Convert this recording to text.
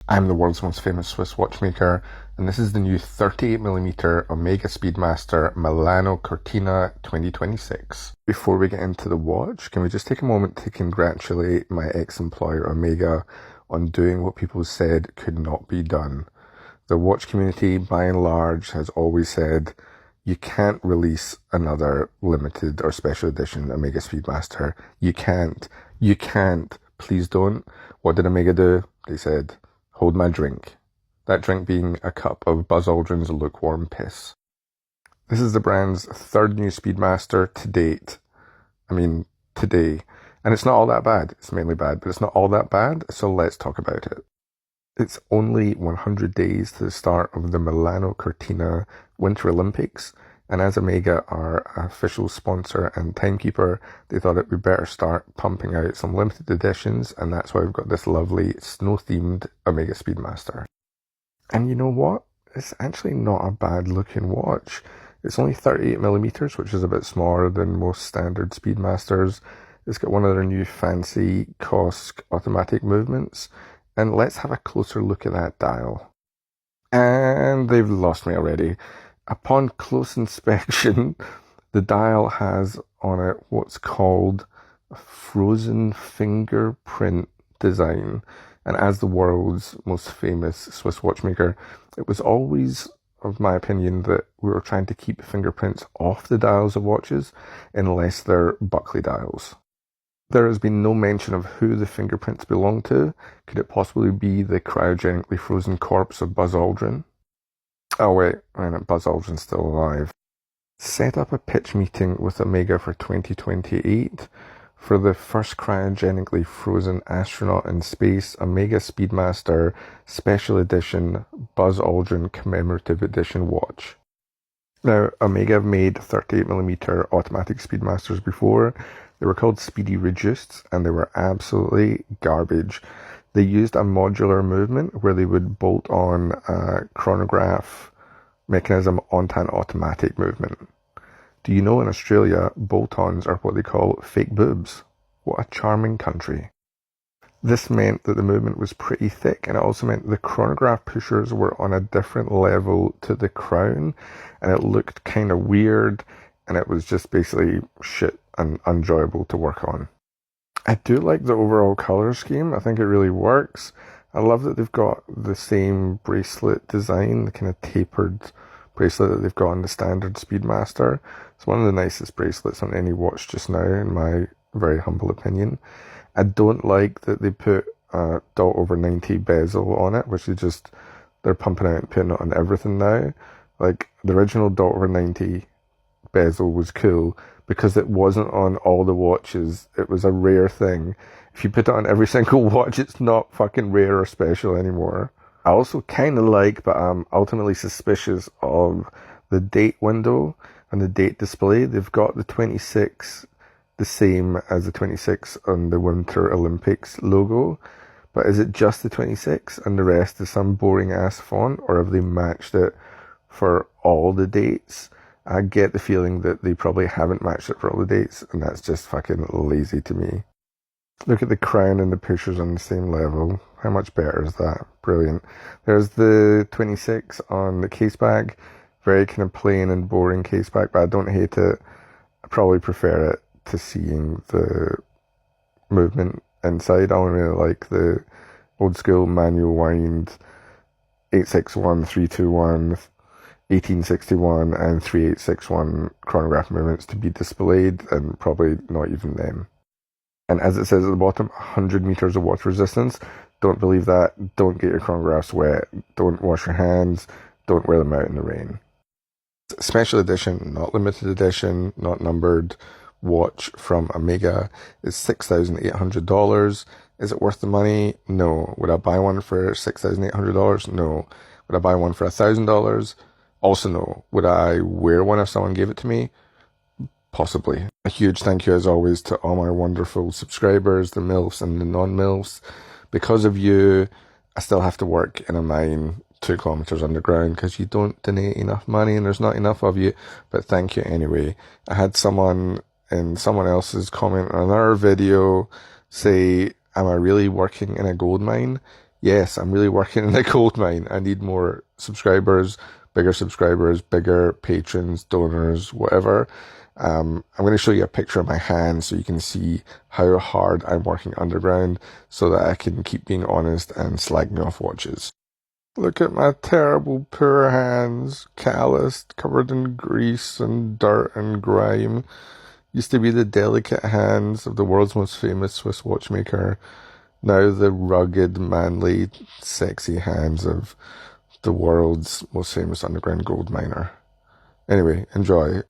I'm the world's most famous Swiss watchmaker, and this is the new 38mm Omega Speedmaster Milano Cortina 2026. Before we get into the watch, can we just take a moment to congratulate my ex-employer Omega on doing what people said could not be done. The watch community, by and large, has always said, you can't release another limited or special edition Omega Speedmaster. You can't. Please don't. What did Omega do? They said, hold my drink. That drink being a cup of Buzz Aldrin's lukewarm piss. This is the brand's third new Speedmaster to date. Today. And it's not all that bad. It's mainly bad, but it's not all that bad, so let's talk about it. It's only 100 days to the start of the Milano Cortina Winter Olympics, and as Omega, our official sponsor and timekeeper, they thought it would be better start pumping out some limited editions, and that's why we've got this lovely snow-themed Omega Speedmaster. And you know what? It's actually not a bad looking watch. It's only 38mm, which is a bit smaller than most standard Speedmasters. It's got one of their new fancy COSC automatic movements. And let's have a closer look at that dial. And they've lost me already. Upon close inspection, the dial has on it what's called a frozen fingerprint design. And as the world's most famous Swiss watchmaker, it was always of my opinion that we were trying to keep fingerprints off the dials of watches unless they're Buckley dials. There has been no mention of who the fingerprints belong to. Could it possibly be the cryogenically frozen corpse of Buzz Aldrin? Oh wait, Buzz Aldrin's still alive. Set up a pitch meeting with Omega for 2028 for the first cryogenically frozen astronaut in space Omega Speedmaster Special Edition Buzz Aldrin Commemorative Edition watch. Now, Omega have made 38mm automatic Speedmasters before. They were called Speedy Reduced, and they were absolutely garbage. They used a modular movement where they would bolt on a chronograph mechanism onto an automatic movement. Do you know in Australia, bolt-ons are what they call fake boobs? What a charming country. This meant that the movement was pretty thick, and it also meant the chronograph pushers were on a different level to the crown, and it looked kind of weird, and it was just basically shit and enjoyable to work on. I do like the overall color scheme. I think it really works. I love that they've got the same bracelet design, the kind of tapered bracelet that they've got on the standard Speedmaster. It's one of the nicest bracelets on any watch just now, in my very humble opinion. I don't like that they put a dot over 90 bezel on it, which they're pumping out and putting it on everything now. Like, the original dot over 90 bezel was cool because it wasn't on all the watches. It was a rare thing. If you put it on every single watch, it's not fucking rare or special anymore. I also kind of like, but I'm ultimately suspicious of the date window and the date display. They've got the 26 the same as the 26 on the Winter Olympics logo, but is it just the 26 and the rest is some boring ass font, or have they matched it for all the dates? I get the feeling that they probably haven't matched it for all the dates, and that's just fucking lazy to me. Look at the crown and the pushers on the same level. How much better is that? Brilliant. There's the 26 on the case bag. Very kind of plain and boring case bag, but I don't hate it. I probably prefer it to seeing the movement inside. I don't really like the old school manual wind 861, 321, 1861 and 3861 chronograph movements to be displayed, and probably not even them. And as it says at the bottom, 100 meters of water resistance. Don't believe that. Don't get your chronographs wet. Don't wash your hands. Don't wear them out in the rain. Special edition, not limited edition, not numbered watch from Omega is $6,800. Is it worth the money? No. Would I buy one for $6,800? No. Would I buy one for $1,000? Also no. Would I wear one if someone gave it to me? Possibly. A huge thank you as always to all my wonderful subscribers, the MILFs and the non-MILFs. Because of you, I still have to work in a mine 2 kilometers underground because you don't donate enough money and there's not enough of you. But thank you anyway. I had someone in someone else's comment on another video say, am I really working in a gold mine? Yes, I'm really working in the gold mine. I need more subscribers, bigger patrons, donors, whatever. I'm going to show you a picture of my hands so you can see how hard I'm working underground so that I can keep being honest and slag me off watches. Look at my terrible, poor hands, calloused, covered in grease and dirt and grime. Used to be the delicate hands of the world's most famous Swiss watchmaker. Now the rugged, manly, sexy hands of the world's most famous underground gold miner. Anyway, enjoy.